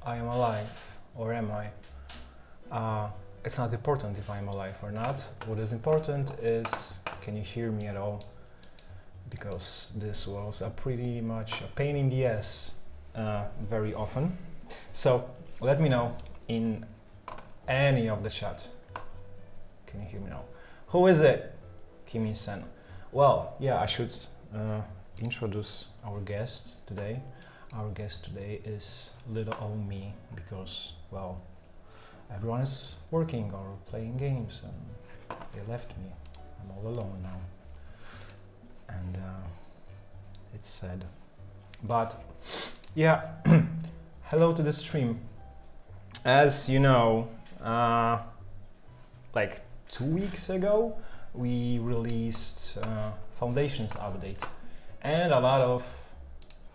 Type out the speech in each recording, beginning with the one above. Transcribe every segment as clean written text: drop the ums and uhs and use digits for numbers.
I am alive, or am I? It's not important if I'm alive or not. What is important is, can you hear me at all? Because this was a pretty much a pain in the ass very often. So let me know in any of the chat. Can you hear me now? Who is it? Kimi-san. Well, yeah, I should introduce our guest today. Our guest today is little old me because, well, everyone is working or playing games and they left me. I'm all alone now. And it's sad. But yeah, hello to the stream. As you know, like 2 weeks ago, we released Foundations update, and a lot of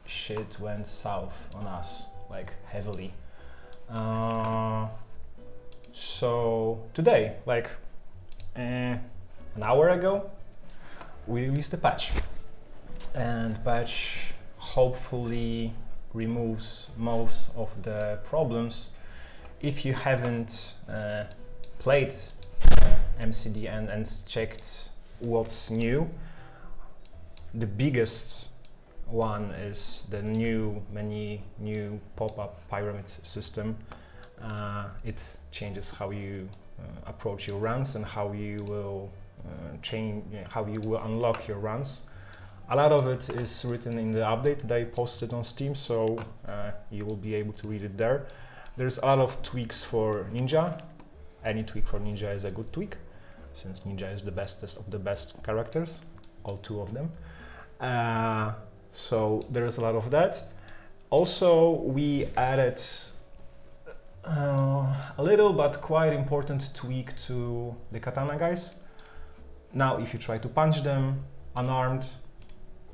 shit went south on us, like heavily. So today, like an hour ago, we released a patch, and patch hopefully removes most of the problems. If you haven't played MCD and checked what's new, the biggest one is the new pop-up pyramid system. It changes how you approach your runs and how you will how you will unlock your runs. A lot of it is written in the update that I posted on Steam, so you will be able to read it there. There's a lot of tweaks for Ninja. Any tweak for Ninja is a good tweak, since Ninja is the bestest of the best characters, all 2 of them. So there is a lot of that. Also, we added a little but quite important tweak to the katana guys. Now, if you try to punch them unarmed,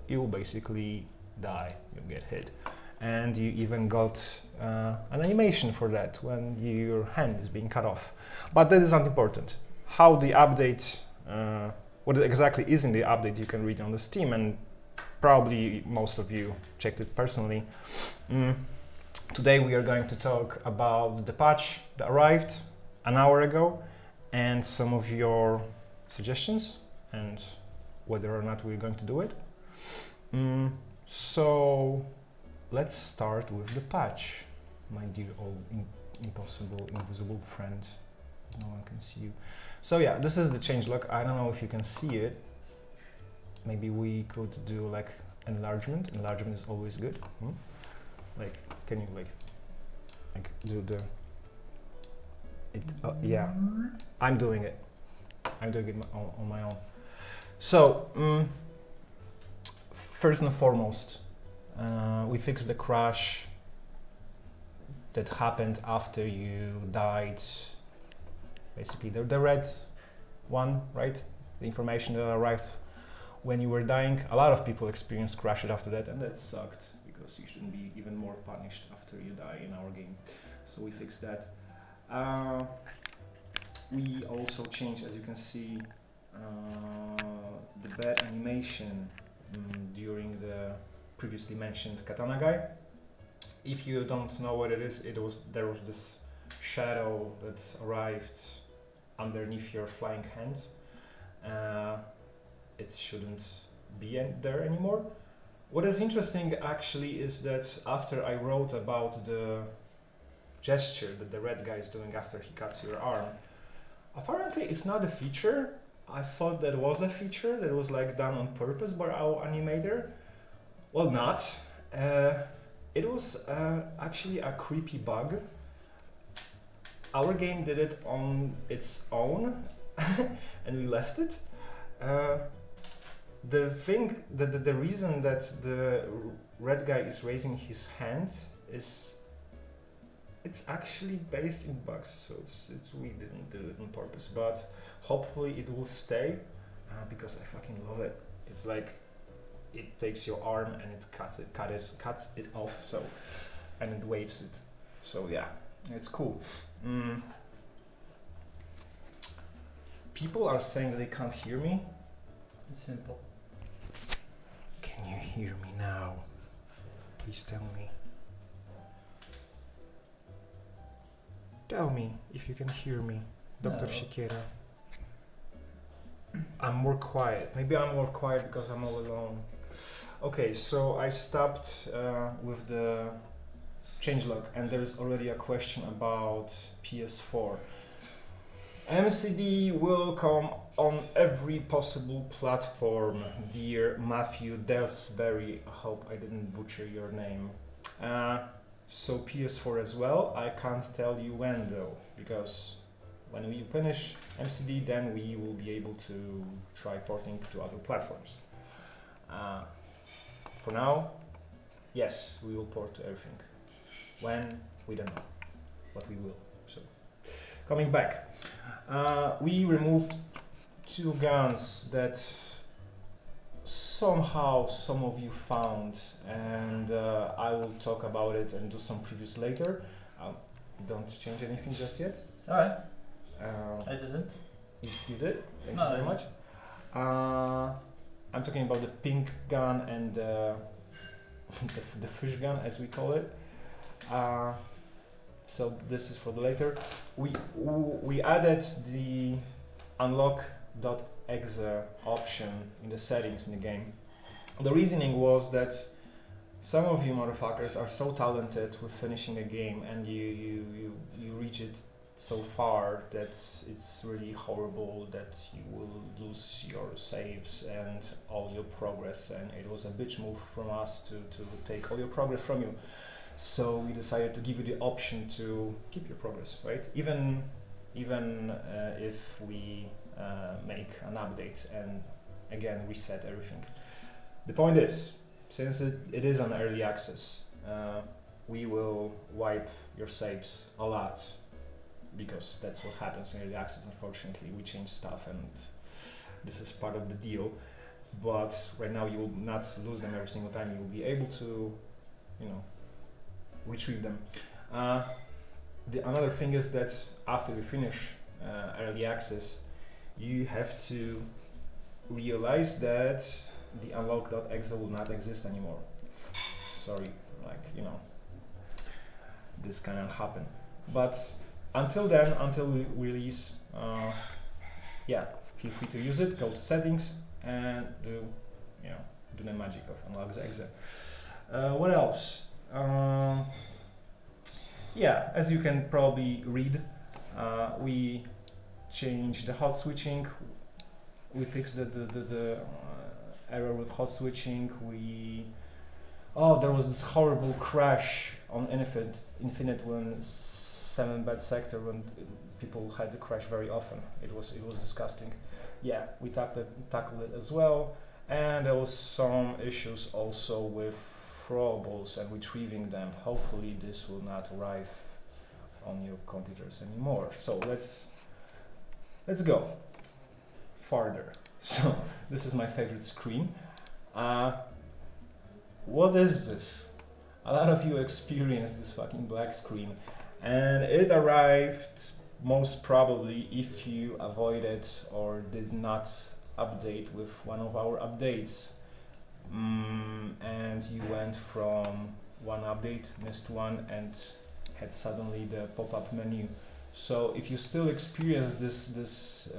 you'll basically die, you'll get hit. And you even got an animation for that when your hand is being cut off. But that is not important. How the update, what exactly is in the update, you can read on the Steam, and probably most of you checked it personally. Today we are going to talk about the patch that arrived an hour ago and some of your suggestions and whether or not we're going to do it. So let's start with the patch, my dear old impossible invisible friend. No one can see you. So yeah, this is the changelog. I don't know if you can see it. Maybe we could do like enlargement. Enlargement is always good. Like, can you like do the it? Yeah, I'm doing it. I'm doing it on my own. So first and foremost, we fixed the crash that happened after you died. Basically, the red one, right? The information that arrived when you were dying. A lot of people experienced crashes after that, and that sucked because you shouldn't be even more punished after you die in our game. So we fixed that. We also changed, as you can see, the bad animation during the previously mentioned katana guy. If you don't know what it is, there was this shadow that arrived underneath your flying hand. It shouldn't be there anymore. What is interesting actually is that after I wrote about the gesture that the red guy is doing after he cuts your arm, apparently it's not a feature. I thought that was a feature that was like done on purpose by our animator. Well, not. It was actually a creepy bug. Our game did it on its own and we left it. The reason that the red guy is raising his hand is it's actually based in bugs, so we didn't do it on purpose, but hopefully it will stay because I fucking love it. It's like it takes your arm and it cuts it off, so, and it waves it. So yeah, it's cool. People are saying that they can't hear me. It's simple. Can you hear me now? Please tell me. Tell me if you can hear me, Dr. No. Shikera. I'm more quiet. Maybe I'm more quiet because I'm all alone. Okay, so I stopped with the changelog, and there is already a question about PS4. MCD will come on every possible platform, dear Matthew Delfsbury. I hope I didn't butcher your name. So PS4 as well. I can't tell you when though, because when we finish MCD, then we will be able to try porting to other platforms. For now, yes, we will port to everything. When, we don't know, but we will. So, coming back, we removed 2 guns that somehow some of you found, and I will talk about it and do some previews later. Don't change anything just yet. All right. I didn't. You did? Thank No, you very much. I'm talking about the pink gun and the fish gun, as we call it. So this is for the later. We added the unlock.exe option in the settings in the game. The reasoning was that some of you motherfuckers are so talented with finishing a game, and you reach it so far that it's really horrible that you will lose your saves and all your progress, and it was a bitch move from us to take all your progress from you. So we decided to give you the option to keep your progress, right? Even if we make an update and again reset everything. The point is, since it is an early access, we will wipe your saves a lot, because that's what happens in early access. Unfortunately, we change stuff, and this is part of the deal. But right now, you will not lose them every single time. You will be able to, retrieve them. Another thing is that after you finish early access, you have to realize that the unlock.exe will not exist anymore. Sorry, this cannot happen. But until then, until we release, feel free to use it. Go to settings and do the magic of unlock.exe. What else? As you can probably read, we changed the hot switching. We fixed the error with hot switching. There was this horrible crash on Infinite when 7-bit sector, when people had the crash very often. It was disgusting. Yeah, we tackled it as well, and there was some issues also with throwables and retrieving them. Hopefully this will not arrive on your computers anymore. So let's go farther. So this is my favorite screen. What is this? A lot of you experienced this fucking black screen, and it arrived most probably if you avoided or did not update with one of our updates. And you went from one update, missed one, and had suddenly the pop-up menu. So if you still experience this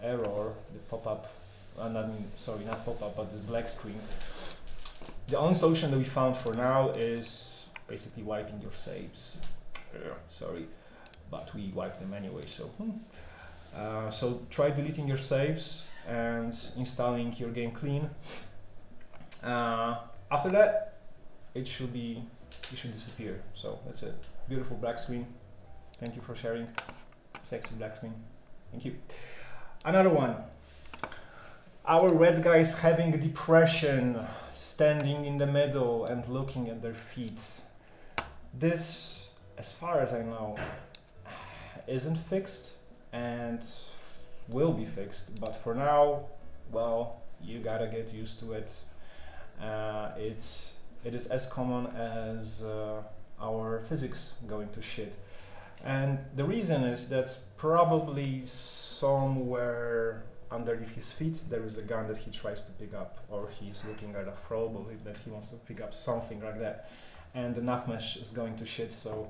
error, the pop-up, not pop-up, but the black screen, the only solution that we found for now is basically wiping your saves. Sorry, but we wiped them anyway. So try deleting your saves and installing your game clean. After that, it should disappear. So that's it. Beautiful black screen. Thank you for sharing. Sexy black screen. Thank you. Another one. Our red guy is having a depression, standing in the middle and looking at their feet. This, as far as I know, isn't fixed and will be fixed. But for now, well, you gotta get used to it. It is as common as our physics going to shit. And the reason is that probably somewhere underneath his feet there is a gun that he tries to pick up, or he's looking at a throwable that he wants to pick up, something like that. And the nav mesh is going to shit, so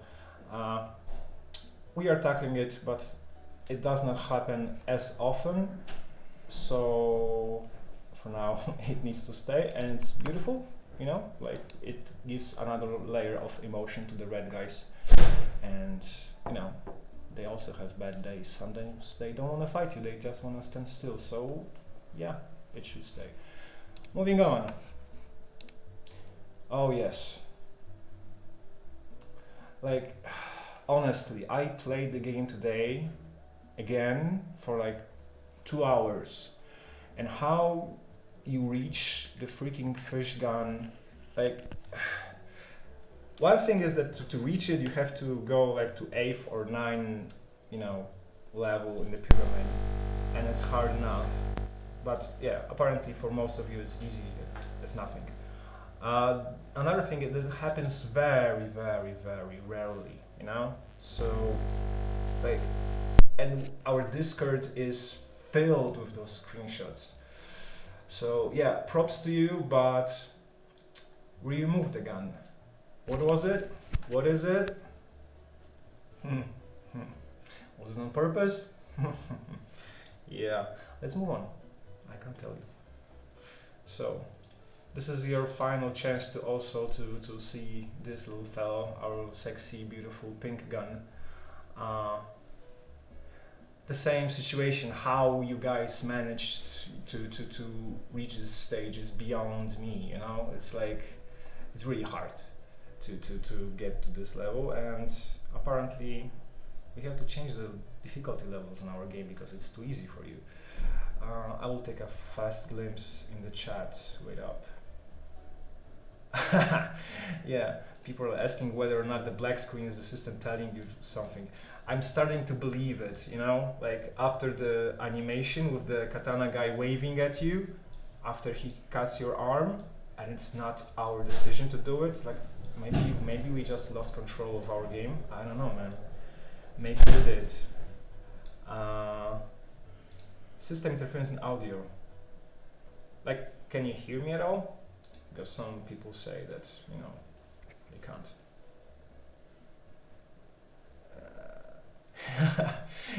we are tackling it, but it does not happen as often. So for now, it needs to stay, and it's beautiful. You know, like it gives another layer of emotion to the red guys, and you know, they also have bad days. Sometimes they don't want to fight you; they just want to stand still. So yeah, it should stay. Moving on. Oh yes. Like, honestly, I played the game today again for like 2 hours, and how you reach the freaking fish gun, like, one thing is that to reach it you have to go like to 8th or 9th, you know, level in the pyramid, and it's hard enough. But yeah, apparently for most of you it's easy, it's nothing. Another thing, it happens very, very, very rarely, you know? So, like, and our Discord is filled with those screenshots. So yeah, props to you, but remove the gun. What was it? What is it? Was it on purpose? Yeah, let's move on. I can't tell you. So, this is your final chance to also to see this little fellow, our sexy, beautiful pink gun. The same situation, how you guys managed to reach this stage is beyond me, you know? It's like, it's really hard to get to this level, and apparently we have to change the difficulty levels in our game because it's too easy for you. I will take a fast glimpse in the chat, wait up. Yeah, people are asking whether or not the black screen is the system telling you something. I'm starting to believe it, you know, like after the animation with the katana guy waving at you, after he cuts your arm, and it's not our decision to do it, like maybe we just lost control of our game. I don't know, man. Maybe we did. System interference in audio. Like, can you hear me at all? Because some people say that, you know, they can't.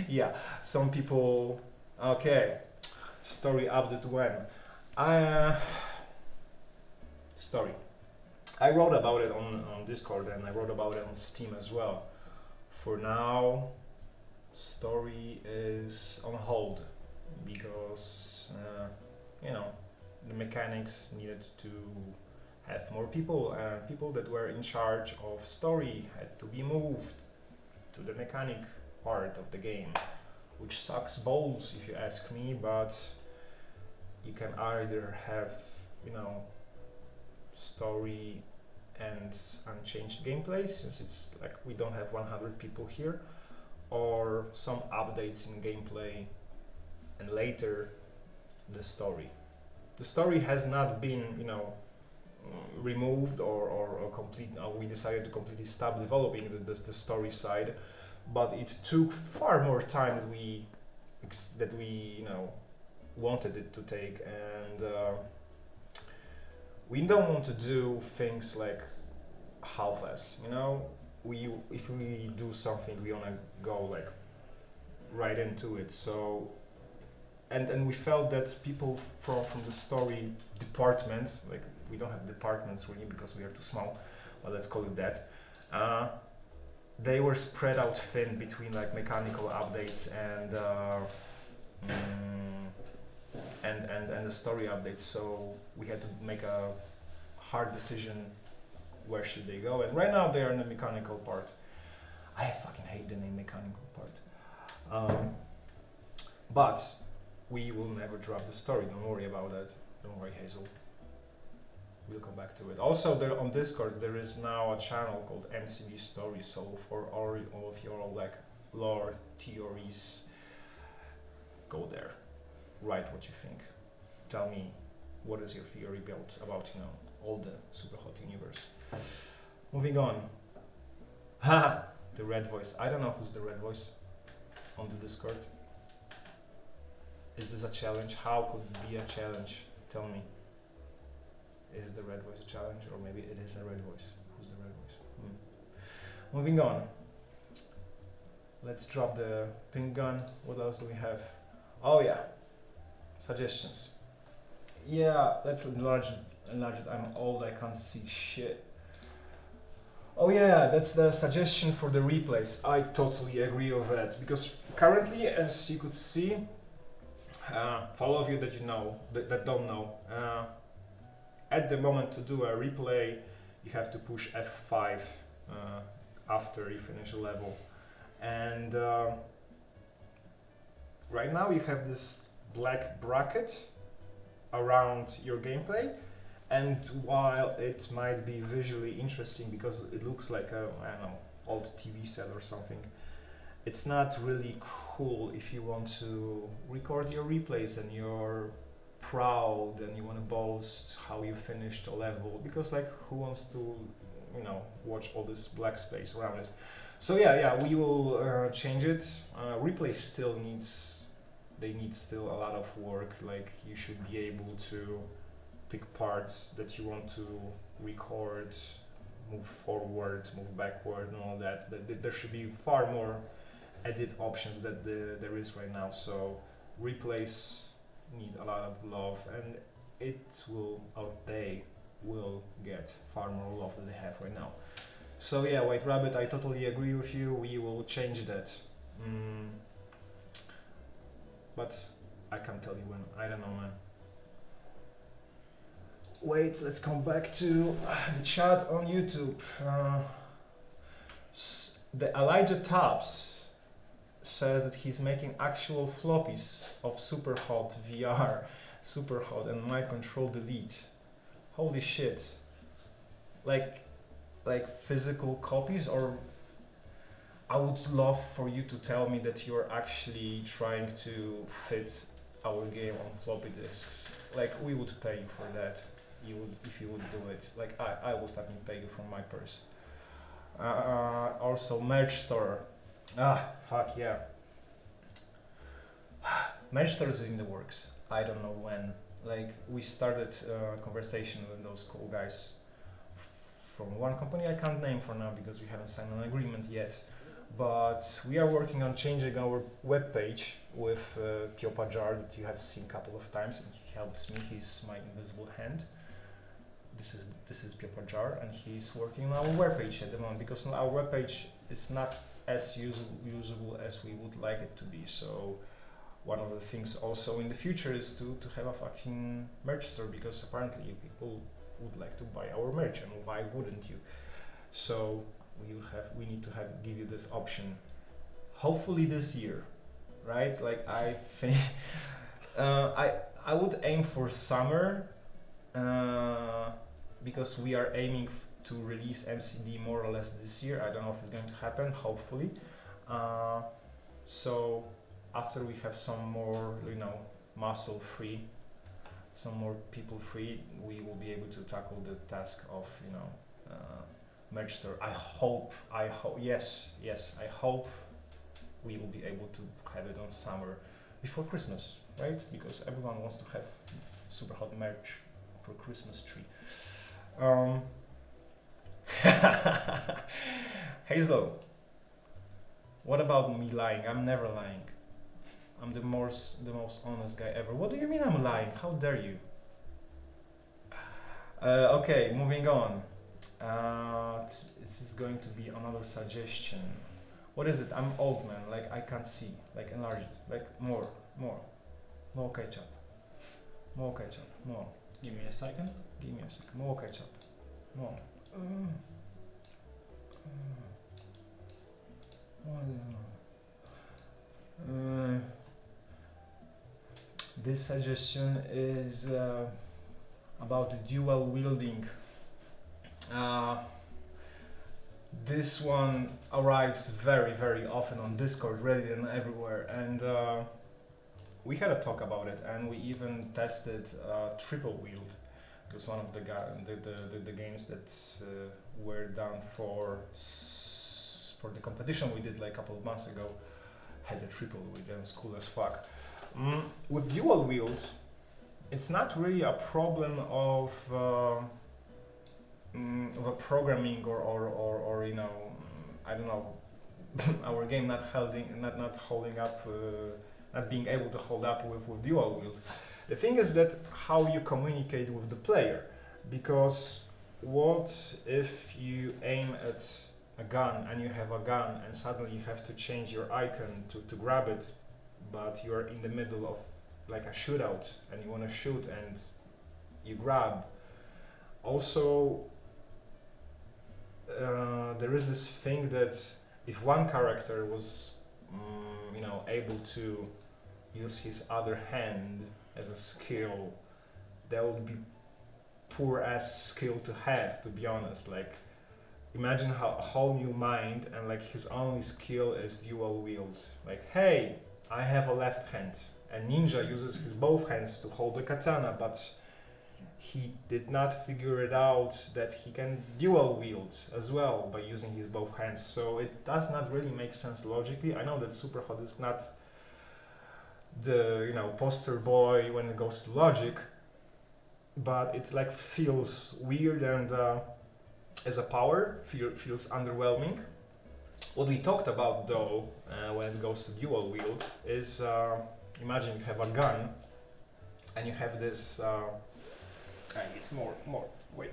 Yeah, some people. Okay, story update when? Story. I wrote about it on Discord, and I wrote about it on Steam as well. For now, story is on hold because you know, the mechanics needed to have more people, and people that were in charge of story had to be moved to the mechanic part of the game, which sucks balls if you ask me, but you can either have, you know, story and unchanged gameplay, since it's like we don't have 100 people here, or some updates in gameplay and later the story. The story has not been, you know, removed or complete. We decided to completely stop developing the story side, but it took far more time that we you know, wanted it to take, and we don't want to do things like half-ass, you know. If we do something, we want to go like right into it. So and we felt that people from the story department, like we don't have departments really because we are too small, but let's call it that, they were spread out thin between like mechanical updates and the story updates, so we had to make a hard decision, where should they go, and right now they are in the mechanical part. I fucking hate the name mechanical part. But we will never drop the story, don't worry about that. Don't worry, Hazel. We'll come back to it. Also, there on Discord there is now a channel called MCB Story, so for all of your like lore theories, go there. Write what you think. Tell me what is your theory about you know, all the SUPERHOT universe. Moving on. Haha, the red voice. I don't know who's the red voice on the Discord. Is this a challenge? How could it be a challenge? Tell me. Is the red voice a challenge, or maybe it is a red voice? Who's the red voice? Moving on. let's drop the pink gun. What else do we have? Oh yeah, suggestions. Yeah, let's enlarge it. I'm old, I can't see shit. Oh yeah, that's the suggestion for the replays. I totally agree with that, because currently, as you could see, for all of you that you know, that don't know, at the moment to do a replay, you have to push F5 after you finish a level. And right now you have this black bracket around your gameplay, and while it might be visually interesting because it looks like a, I don't know, old TV set or something, it's not really cool if you want to record your replays and you're proud and you want to boast how you finished a level, because like who wants to, you know, watch all this black space around it. So yeah, we will change it. Replay still needs, they need still a lot of work. Like you should be able to pick parts that you want to record, move forward, move backward, and all that. There should be far more edit options that there is right now. So replays need a lot of love, and it will, or they will get far more love than they have right now. So yeah, White Rabbit, I totally agree with you. We will change that. But I can't tell you when. I don't know, man. Wait, let's come back to the chat on YouTube. The Elijah Tops says that he's making actual floppies of SUPERHOT VR, SUPERHOT, and might control delete. Holy shit! Like physical copies, or I would love for you to tell me that you're actually trying to fit our game on floppy disks. Like we would pay you for that. You would, if you would do it. Like I would fucking pay you from my purse. Also merch store. Fuck yeah. Merch store is in the works. I don't know when. Like we started a conversation with those cool guys from one company I can't name for now because we haven't signed an agreement yet. But we are working on changing our webpage with Piopa Jar that you have seen a couple of times, and he helps me. He's my invisible hand. This is Piopa Jar, and he's working on our webpage at the moment because our webpage is not as usable as we would like it to be. So one of the things also in the future is to have a fucking merch store, because apparently you people would like to buy our merch, and why wouldn't you? So we need to give you this option, hopefully this year, right? Like I think I would aim for summer, because we are aiming to release MCD more or less this year. I don't know if it's going to happen, hopefully. So after we have some more, you know, muscle free, some more people free, we will be able to tackle the task of, you know, merch store. I hope, yes, I hope we will be able to have it on summer before Christmas, right? Because everyone wants to have SUPERHOT merch for Christmas tree. Hazel, what about me lying? I'm never lying. I'm the most honest guy ever. What do you mean I'm lying? How dare you? Okay, moving on. This is going to be another suggestion. What is it? I'm old, man. Like I can't see. Like enlarge it. Like more ketchup. More ketchup. More. Give me a second. Give me a second. More ketchup. More. This suggestion is about dual wielding. This one arrives very often on Discord, Reddit, and everywhere, and we had a talk about it, and we even tested triple wield. It was one of the games that were done for the competition we did like a couple of months ago. Had a triple wield, and it's cool as fuck. With dual wield, it's not really a problem of a programming or you know, I don't know, our game not holding up, not being able to hold up with dual wield. The thing is that how you communicate with the player, because what if you aim at a gun and you have a gun and suddenly you have to change your icon to grab it, but you're in the middle of like a shootout and you want to shoot and you grab. Also, there is this thing that if one character was, you know, able to use his other hand as a skill, that would be poor ass skill to have, to be honest. Like, imagine how a whole new mind and like his only skill is dual wield. Like, hey, I have a left hand, and ninja uses his both hands to hold the katana, but he did not figure it out that he can dual wield as well by using his both hands. So it does not really make sense logically. I know that SUPERHOT is not the, you know, poster boy when it goes to logic, but it like feels weird, and as a power feels underwhelming. What we talked about though, when it goes to dual wield, is imagine you have a gun and you have this I need more wait,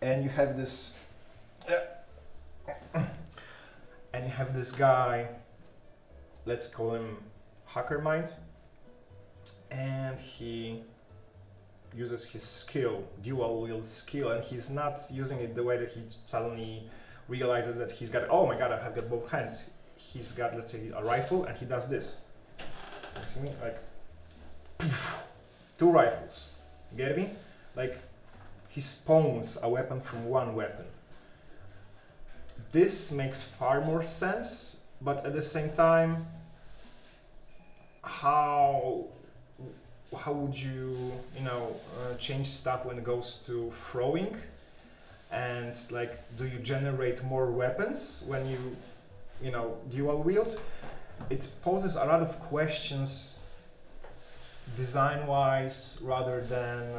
and you have this and you have this guy, let's call him Hacker Mind, and he uses his skill, dual wield skill, and he's not using it the way that he suddenly realizes that he's got, oh my god, I have got both hands. He's got, let's say, a rifle, and he does this. You see me? Like, poof, 2 rifles. You get me? Like, he spawns a weapon from one weapon. This makes far more sense, but at the same time, how would you, you know, change stuff when it goes to throwing? And like, do you generate more weapons when you know, dual wield? It poses a lot of questions design-wise rather than,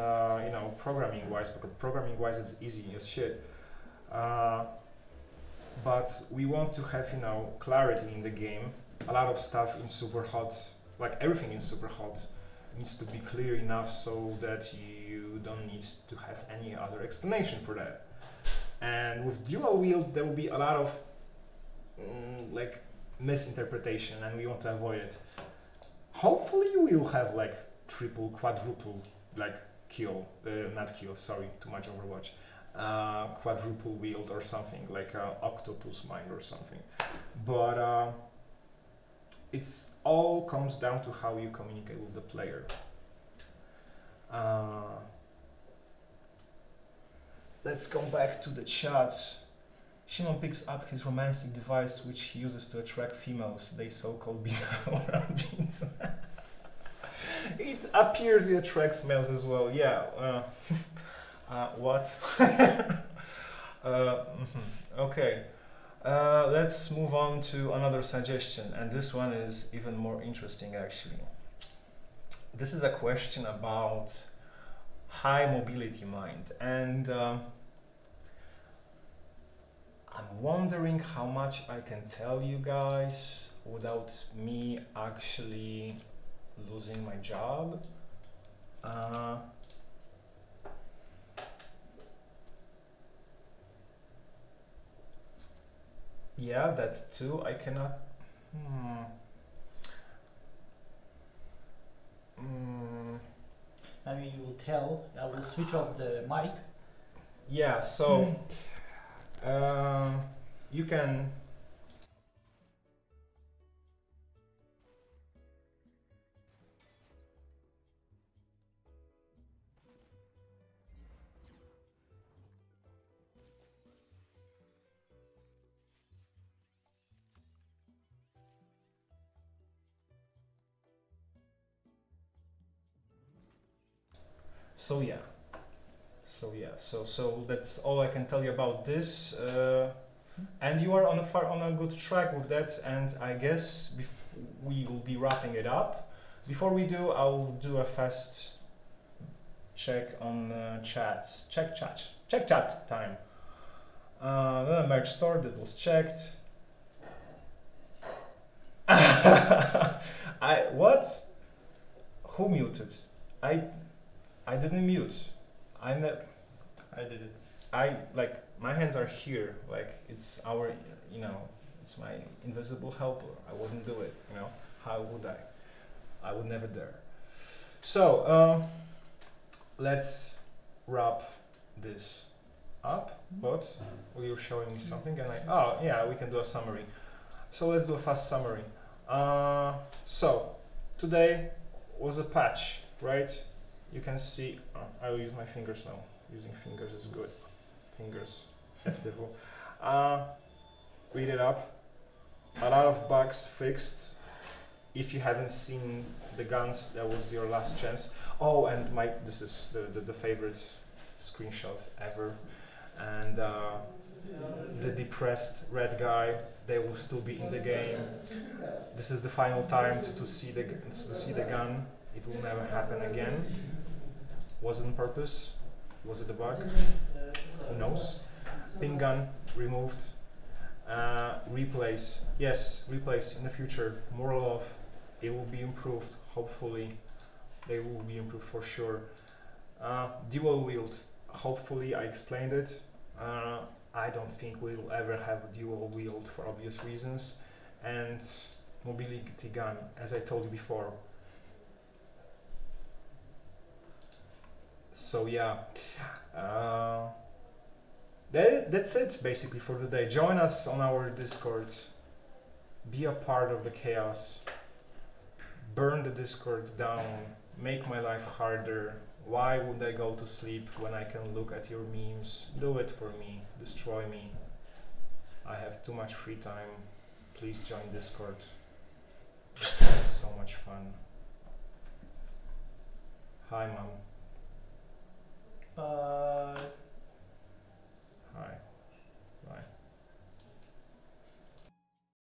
you know, programming-wise, because programming-wise it's easy as shit. But we want to have, you know, clarity in the game. A lot of stuff in SUPERHOT, like everything in SUPERHOT, needs to be clear enough so that you don't need to have any other explanation for that. And with dual wield, there will be a lot of like misinterpretation, and we want to avoid it. Hopefully, we will have like triple, quadruple, like kill, not kill. Sorry, too much Overwatch. Quadruple wield or something like octopus mind or something. But it's all comes down to how you communicate with the player. Let's go back to the chat. Shimon picks up his romantic device, which he uses to attract females, they so-called binaural beings. It appears it attracts males as well, yeah. What? Okay, let's move on to another suggestion, and this one is even more interesting actually. This is a question about high mobility mind, and I'm wondering how much I can tell you guys without me actually losing my job. Yeah, that too. I cannot. Maybe you will tell. I will switch off the mic. Yeah. So you can. So yeah, so that's all I can tell you about this, and you are on a good track with that, and I guess we will be wrapping it up. Before we do, I'll do a fast check on chats. Check chat time. The merch store, that was checked. What? Who muted? I didn't mute. I did it. My hands are here. Like it's our, it's my invisible helper. I wouldn't do it. How would I? I would never dare. So let's wrap this up. But you were showing me something, and we can do a summary. So let's do a fast summary. So today was a patch, right? You can see. I will use my fingers now. Using fingers is good. Fingers, effective. Read it up. A lot of bugs fixed. If you haven't seen the guns, that was your last chance. Oh, and this is the favorite screenshot ever. And the depressed red guy, they will still be in the game. This is the final time to see the gun. It will never happen again. Was it on purpose? Was it a bug? Who knows? Ping gun removed. Replace. Yes, replace in the future. More love. It will be improved. Hopefully, they will be improved for sure. Dual wield. Hopefully, I explained it. I don't think we will ever have a dual wield for obvious reasons. And mobility gun, as I told you before. So yeah, that's it basically for today. Join us on our Discord. Be a part of the chaos. Burn the Discord down. Make my life harder. Why would I go to sleep when I can look at your memes? Do it for me. Destroy me. I have too much free time. Please join Discord. This is so much fun. Hi, Mom. Bye. Hi.